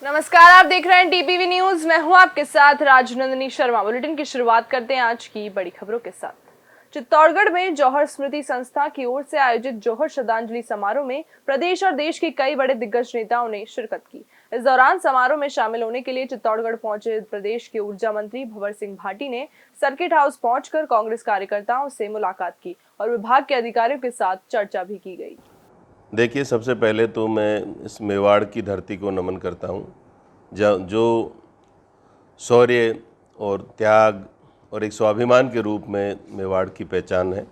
नमस्कार, आप देख रहे हैं टीपीवी न्यूज। मैं हूं आपके साथ राजनंदिनी शर्मा। बुलेटिन की शुरुआत करते हैं आज की बड़ी खबरों के साथ। चित्तौड़गढ़ में जौहर स्मृति संस्था की ओर से आयोजित जौहर श्रद्धांजलि समारोह में प्रदेश और देश के कई बड़े दिग्गज नेताओं ने शिरकत की। इस दौरान समारोह में शामिल होने के लिए चित्तौड़गढ़ पहुंचे प्रदेश के ऊर्जा मंत्री भंवर सिंह भाटी ने सर्किट हाउस पहुंचकर कांग्रेस कार्यकर्ताओं से मुलाकात की और विभाग के अधिकारियों के साथ चर्चा भी की गई। देखिए, सबसे पहले तो मैं इस मेवाड़ की धरती को नमन करता हूँ, जो शौर्य और त्याग और एक स्वाभिमान के रूप में मेवाड़ की पहचान है।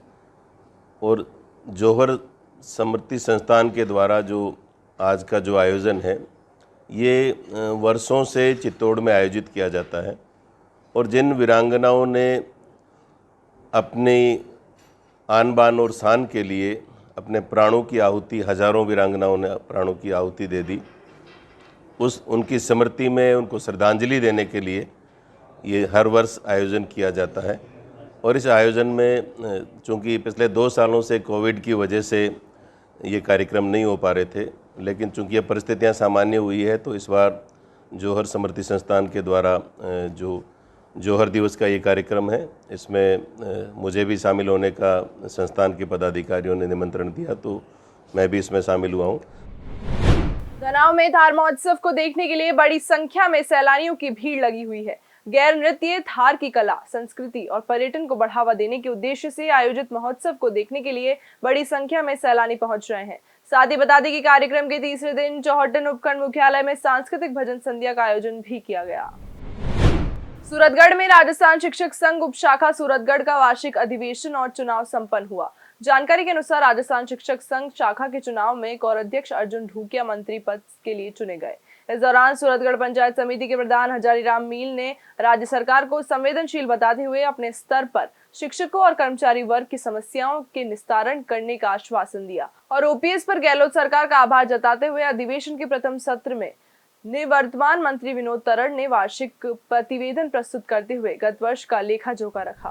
और जौहर स्मृति संस्थान के द्वारा जो आज का जो आयोजन है, ये वर्षों से चित्तौड़ में आयोजित किया जाता है। और जिन वीरांगनाओं ने अपनी आन बान और शान के लिए अपने प्राणों की आहुति, हजारों वीरांगनाओं ने प्राणों की आहुति दे दी, उनकी स्मृति में उनको श्रद्धांजलि देने के लिए ये हर वर्ष आयोजन किया जाता है। और इस आयोजन में चूँकि पिछले 2 सालों से कोविड की वजह से ये कार्यक्रम नहीं हो पा रहे थे, लेकिन चूँकि ये परिस्थितियाँ सामान्य हुई है, तो इस बार जौहर स्मृति संस्थान के द्वारा जो जौहर दिवस का ये कार्यक्रम है, इसमें मुझे भी शामिल होने का संस्थान के पदाधिकारियों ने निमंत्रण दिया, तो मैं भी इसमें शामिल हुआ हूँ। धनाव में थार महोत्सव को देखने के लिए बड़ी संख्या में सैलानियों की भीड़ लगी हुई है। गैर नृत्य, थार की कला, संस्कृति और पर्यटन को बढ़ावा देने के उद्देश्य से आयोजित महोत्सव को देखने के लिए बड़ी संख्या में सैलानी पहुंच रहे हैं। साथ ही बता दें कि कार्यक्रम के तीसरे दिन चौहटन उपखंड मुख्यालय में सांस्कृतिक भजन संध्या का आयोजन भी किया गया। सूरतगढ़ में राजस्थान शिक्षक संघ उपशाखा सूरतगढ़ का वार्षिक अधिवेशन और चुनाव संपन्न हुआ। जानकारी के अनुसार राजस्थान शिक्षक संघ शाखा के चुनाव में कौराध्यक्ष अर्जुन ढूकिया मंत्री पद के लिए चुने गए। इस दौरान सूरतगढ़ पंचायत समिति के प्रधान हजारीराम मील ने राज्य सरकार को संवेदनशील बताते हुए अपने स्तर पर शिक्षकों और कर्मचारी वर्ग की समस्याओं के निस्तारण करने का आश्वासन दिया और ओपीएस पर गहलोत सरकार का आभार जताते हुए अधिवेशन के प्रथम सत्र में निवर्तमान मंत्री विनोद तरड़ ने वार्षिक प्रतिवेदन प्रस्तुत करते हुए गत वर्ष का लेखा जोखा रखा।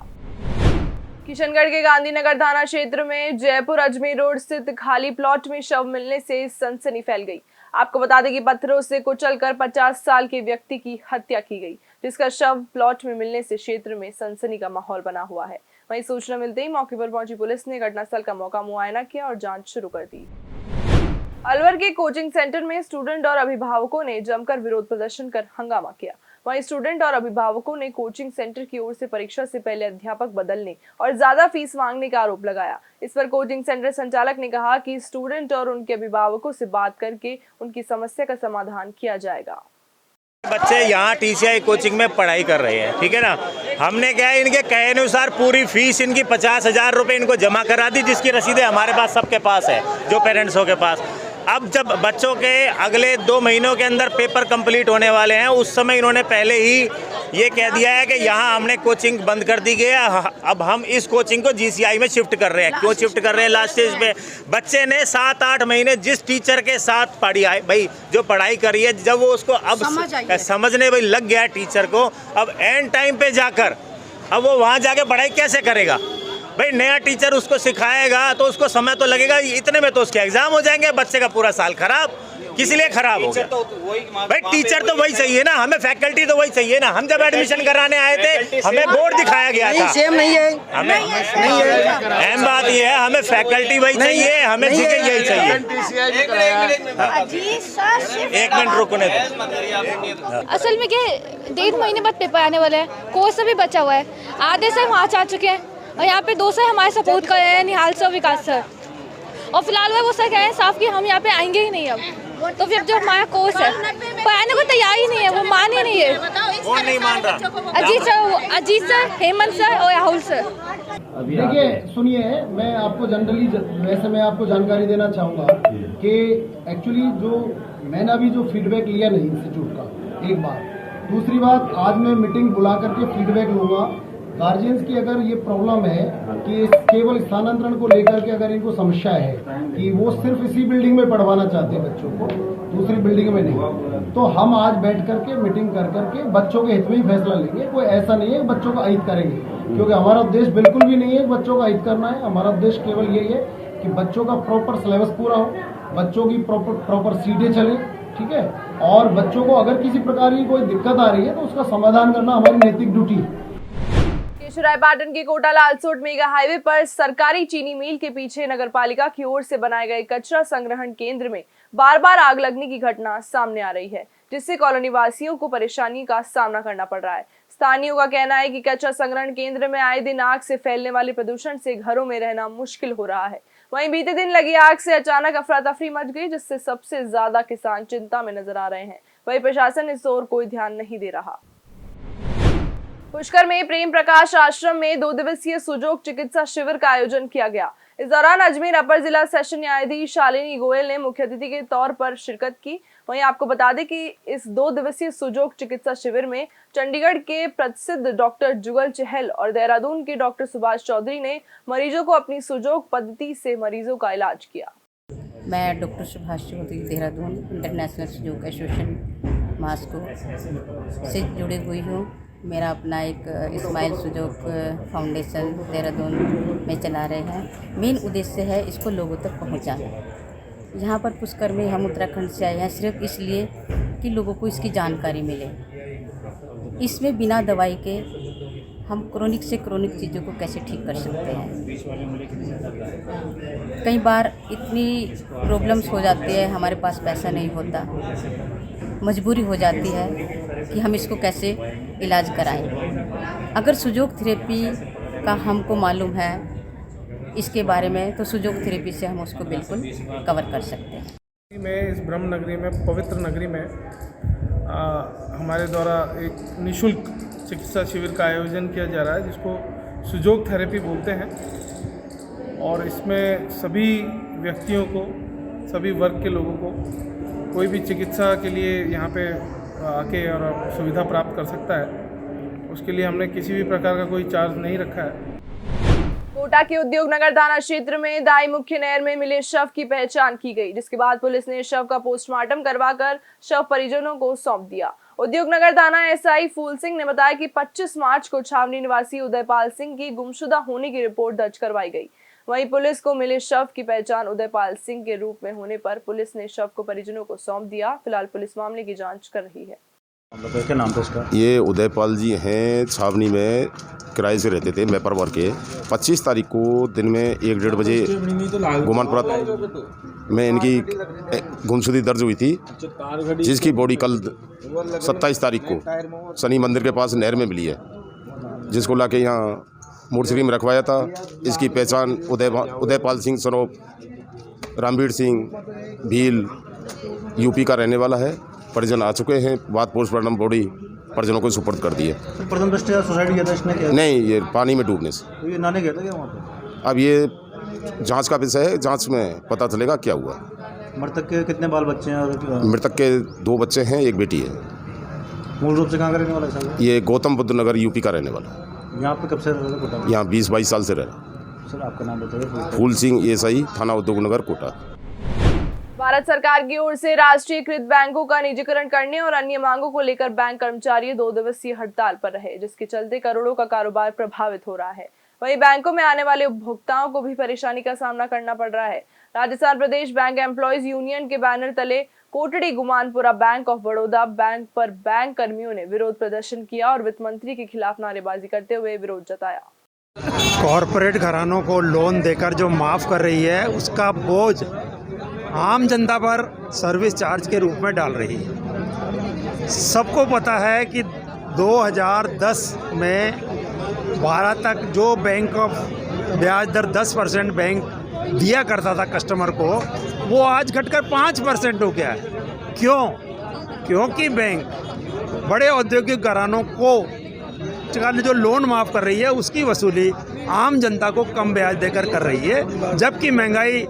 किशनगढ़ के गांधीनगर थाना क्षेत्र में जयपुर अजमेर रोड स्थित खाली प्लॉट में शव मिलने से सनसनी फैल गई। आपको बता दें कि पत्थरों से कुचलकर 50 साल के व्यक्ति की हत्या की गई, जिसका शव प्लॉट में मिलने से क्षेत्र में सनसनी का माहौल बना हुआ है। वहीं सूचना मिलते ही मौके पर पहुंची पुलिस ने घटनास्थल का मौका मुआयना किया और जांच शुरू कर दी। अलवर के कोचिंग सेंटर में स्टूडेंट और अभिभावकों ने जमकर विरोध प्रदर्शन कर हंगामा किया। वहीं स्टूडेंट और अभिभावकों ने कोचिंग सेंटर की ओर से परीक्षा से पहले अध्यापक बदलने और ज्यादा फीस मांगने का आरोप लगाया। इस पर कोचिंग सेंटर संचालक ने कहा कि स्टूडेंट और उनके अभिभावकों से बात करके उनकी समस्या का समाधान किया जाएगा। बच्चे यहाँ टीसीआई कोचिंग में पढ़ाई कर रहे हैं, ठीक है ना। हमने क्या है, इनके कहे अनुसार पूरी फीस इनकी 50,000 रुपये इनको जमा करा दी, जिसकी रसीदें हमारे पास सबके पास है, जो पेरेंट्सों के पास। अब जब बच्चों के अगले 2 महीनों के अंदर पेपर कंप्लीट होने वाले हैं, उस समय इन्होंने पहले ही ये कह दिया है कि यहाँ हमने कोचिंग बंद कर दी गई है, अब हम इस कोचिंग को जीसीआई में शिफ्ट कर रहे हैं। क्यों शिफ्ट कर रहे हैं? लास्ट स्टेज पे बच्चे ने 7-8 महीने जिस टीचर के साथ पढ़ी है, भाई जो पढ़ाई करी है, जब वो उसको अब समझने भाई लग गया टीचर को, अब एंड टाइम पे जाकर अब वो वहाँ जाके पढ़ाई कैसे करेगा? भाई नया टीचर उसको सिखाएगा तो उसको समय तो लगेगा, इतने में तो उसके एग्जाम हो जाएंगे, बच्चे का पूरा साल खराब। किस लिए खराब हो गया? भाई टीचर तो वही चाहिए ना, हमें फैकल्टी तो वही चाहिए ना। हम जब एडमिशन कराने आए थे, हमें बोर्ड दिखाया गया था, सेम नहीं है, हमें नहीं है। अहम बात ये है, हमें फैकल्टी वही चाहिए, हमें जीके यही चाहिए। एक मिनट रुकने दो। असल में क्या 1.5 महीने बाद पेपर आने वाले हैं, कोर्स अभी बचा हुआ है, आधे से वहाँ आ चुके हैं और यहाँ पे 2 से हमारे सपोर्ट कर रहे हैं, निहाल सर, विकास सर। और फिलहाल वो सर कह रहे हैं साफ कि हम यहाँ पे आएंगे ही नहीं। अब तो फिर जो हमारा कोर्स है पढ़ाने को तैयार ही नहीं है, वो मान ही नहीं है। कौन नहीं मान रहा? अजीत सर, हेमंत सर और राहुल सर। देखिए सुनिए, मैं आपको जनरली वैसे मैं आपको जानकारी देना चाहूँगा कि एक्चुअली जो मैंने अभी जो फीडबैक लिया नहीं इंस्टीट्यूट का, एक बात। दूसरी बात, आज मैं मीटिंग बुला करके फीडबैक लूँगा। गार्जियंस की अगर ये प्रॉब्लम है कि केवल स्थानांतरण को लेकर के अगर इनको समस्या है कि वो सिर्फ इसी बिल्डिंग में पढ़वाना चाहते हैं बच्चों को, दूसरी बिल्डिंग में नहीं, तो हम आज बैठ करके मीटिंग कर करके बच्चों के हित में ही फैसला लेंगे। कोई ऐसा नहीं है बच्चों का हित करेंगे, क्योंकि हमारा उद्देश्य बिल्कुल भी नहीं है बच्चों का हित करना है। हमारा उद्देश्य केवल यही है कि बच्चों का प्रॉपर सिलेबस पूरा हो, बच्चों की प्रॉपर सीटें चले, ठीक है। और बच्चों को अगर किसी प्रकार की कोई दिक्कत आ रही है तो उसका समाधान करना हमारी नैतिक ड्यूटी है। केशवरायपाटन के कोटा लालसोट मेगा हाईवे पर सरकारी चीनी मिल के पीछे नगरपालिका की ओर से बनाए गए कचरा संग्रहण केंद्र में बार बार आग लगने की घटना सामने आ रही है, जिससे कॉलोनी वासियों को परेशानी का सामना करना पड़ रहा है। स्थानीयों का कहना है कि कचरा संग्रहण केंद्र में आए दिन आग से फैलने वाले प्रदूषण से घरों में रहना मुश्किल हो रहा है। वहीं बीते दिन लगी आग से अचानक अफरा तफरी मच गई, जिससे सबसे ज्यादा किसान चिंता में नजर आ रहे हैं। वहीं प्रशासन इस ओर कोई ध्यान नहीं दे रहा। पुष्कर में प्रेम प्रकाश आश्रम में 2 दिवसीय सुजोग चिकित्सा शिविर का आयोजन किया गया। इस दौरान अजमेर अपर जिला सेशन न्यायाधीश शालिनी गोयल ने मुख्य अतिथि के तौर पर शिरकत की। वहीं आपको बता दें कि इस 2 दिवसीय सुजोग चिकित्सा शिविर में चंडीगढ़ के प्रसिद्ध डॉक्टर जुगल चहल और देहरादून के डॉक्टर सुभाष चौधरी ने मरीजों को अपनी सुजोग पद्धति से मरीजों का इलाज किया। मैं doctor Subhash Chaudhary Dehradun international Sujok association Moscow से जुड़ी हुई हूँ। मेरा अपना एक इस्माइल सुजोग फाउंडेशन देहरादून में चला रहे हैं। मेन उद्देश्य है इसको लोगों तक पहुंचाना। यहाँ पर पुष्कर में हम उत्तराखंड से आए हैं सिर्फ इसलिए कि लोगों को इसकी जानकारी मिले। इसमें बिना दवाई के हम क्रोनिक से क्रोनिक चीज़ों को कैसे ठीक कर सकते हैं। कई बार इतनी प्रॉब्लम्स हो जाती है, हमारे पास पैसा नहीं होता, मजबूरी हो जाती है कि हम इसको कैसे इलाज कराएं। अगर सुजोग थेरेपी का हमको मालूम है इसके बारे में, तो सुजोग थेरेपी से हम उसको बिल्कुल कवर कर सकते हैं। मैं इस ब्रह्म नगरी में, पवित्र नगरी में हमारे द्वारा एक निःशुल्क चिकित्सा शिविर का आयोजन किया जा रहा है, जिसको सुजोग थेरेपी बोलते हैं। और इसमें सभी व्यक्तियों को, सभी वर्ग के लोगों को कोई भी चिकित्सा के लिए यहाँ पे आके और सुविधा प्राप्त कर सकता है। उसके लिए हमने किसी भी प्रकार का कोई चार्ज नहीं रखा है। कोटा के उद्योग नगर थाना क्षेत्र में दाई मुख्य नहर में मिले शव की पहचान की गई, जिसके बाद पुलिस ने शव का पोस्टमार्टम करवाकर शव परिजनों को सौंप दिया। उद्योग नगर थाना एसआई फूल सिंह ने बताया कि 25 मार्च को छावनी निवासी उदयपाल सिंह की गुमशुदा होने की रिपोर्ट दर्ज करवाई गई। वहीं पुलिस को मिले शव की पहचान उदयपाल सिंह के रूप में होने पर पुलिस ने शव को परिजनों को सौंप दिया। फिलहाल पुलिस मामले की जांच कर रही है। क्या नाम था इसका? ये उदयपाल जी हैं, छावनी में किराए से रहते थे, मैपरवर के। 25 तारीख को दिन में 1-1:30 बजे गुमानपुरा में इनकी गुमशुदगी दर्ज हुई थी, जिसकी बॉडी कल 27 तारीख को शनि मंदिर के पास नहर में मिली है, जिसको लाके यहाँ मोर्चरी में रखवाया था। इसकी पहचान उदयपाल सिंह सरोप रामवीर सिंह भील यूपी का रहने वाला है। परिजन आ चुके हैं, बाद पोस्टमार्टम बॉडी परिजनों को सुपुर्द कर दी है। प्रथम दृष्टया सुसाइड किया था इसने क्या? नहीं, ये पानी में डूबने से। तो ये नहाने गया था क्या वहाँ पे? अब ये जांच का विषय है, जांच में पता चलेगा क्या हुआ। मृतक के कितने बाल बच्चे हैं? और मृतक के 2 बच्चे हैं, 1 बेटी है। मूल रूप से कहाँ का रहने वाला है? ये गौतम बुद्ध नगर यूपी का रहने वाला है। यहाँ पे कब से रह रहे हैं? यहाँ 20-22 साल से रह रहे। सर आपका नाम बताइए। फूल सिंह एएसआई थाना उद्योग नगर कोटा। भारत सरकार की ओर से राष्ट्रीयकृत बैंकों का निजीकरण करने और अन्य मांगों को लेकर बैंक कर्मचारी 2 दिवसीय हड़ताल पर रहे, जिसके चलते करोड़ों का कारोबार प्रभावित हो रहा है। वहीं बैंकों में आने वाले उपभोक्ताओं को भी परेशानी का सामना करना पड़ रहा है। राजस्थान प्रदेश बैंक एम्प्लॉयज यूनियन के बैनर तले Kotdi Gumanpura bank of Baroda bank पर बैंक कर्मियों ने विरोध प्रदर्शन किया और वित्त मंत्री के खिलाफ नारेबाजी करते हुए विरोध जताया। कॉरपोरेट घरानों को लोन देकर जो माफ़ कर रही है, उसका बोझ आम जनता पर सर्विस चार्ज के रूप में डाल रही है। सबको पता है कि 2010 में 12 तक जो बैंक ऑफ ब्याज दर 10% बैंक दिया करता था कस्टमर को, वो आज घटकर 5% हो गया है। क्यों? क्योंकि बैंक बड़े औद्योगिक घरानों को जो लोन माफ़ कर रही है, उसकी वसूली आम जनता को कम ब्याज देकर कर रही है, जबकि महंगाई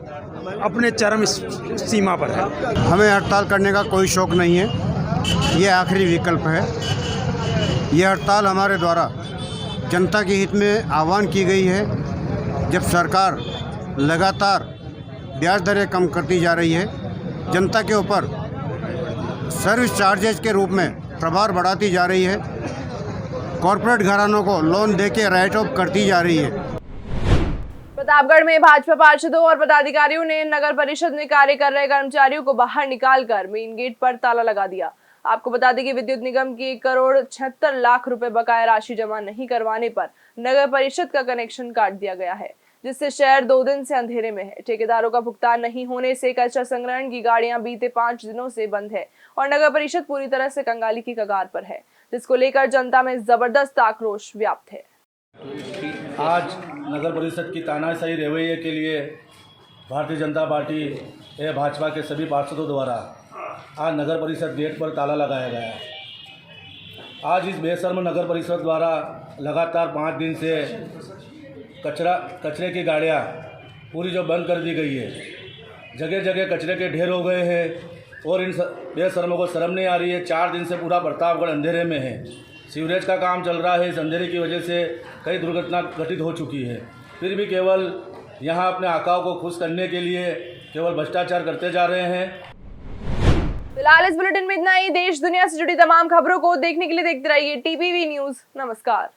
अपने चरम सीमा पर है। हमें हड़ताल करने का कोई शौक नहीं है, ये आखिरी विकल्प है। ये हड़ताल हमारे द्वारा जनता के हित में आह्वान की गई है। जब सरकार लगातार ब्याज दरें कम करती जा रही है, जनता के ऊपर सर्विस चार्जेज के रूप में प्रभार बढ़ाती जा रही है, कॉरपोरेट घरानों को लोन देके राइट ऑफ करती जा रही है। बता प्रतापगढ़ में भाजपा पार्षदों और पदाधिकारियों ने नगर परिषद में कार्य कर रहे कर्मचारियों को बाहर निकालकर मेन गेट पर ताला लगा दिया। आपको बता दें कि विद्युत निगम की 1,76,00,000 रुपए बकाया राशि जमा नहीं करवाने पर नगर परिषद का कनेक्शन काट दिया गया है, जिससे शहर 2 दिन से अंधेरे में है। ठेकेदारों का भुगतान नहीं होने से कचरा संग्रहण की गाड़ियां बीते 5 दिनों से बंद है और नगर परिषद पूरी तरह से कंगाली की कगार पर है, जिसको लेकर जनता में जबरदस्त आक्रोश व्याप्त है। आज नगर परिषद की तानाशाही रवैये के लिए भारतीय जनता पार्टी एवं भाजपा के सभी पार्षदों द्वारा आज नगर परिषद गेट पर ताला लगाया गया है। आज इस बेशर्म नगर परिषद द्वारा लगातार 5 दिन से कचरे की गाड़ियाँ पूरी जो बंद कर दी गई है, जगह जगह कचरे के ढेर हो गए हैं और इन बेशर्मों को शर्म नहीं आ रही है। 4 दिन से पूरा प्रतापगढ़ अंधेरे में है। सीवरेज का काम चल रहा है, इस अंधेरे की वजह से कई दुर्घटना घटित हो चुकी है। फिर भी केवल यहाँ अपने आकाओं को खुश करने के लिए केवल भ्रष्टाचार करते जा रहे हैं। फिलहाल इस बुलेटिन में इतना ही। देश दुनिया से जुड़ी तमाम खबरों को देखने के लिए देखते रहिए टीपीवी न्यूज़। नमस्कार।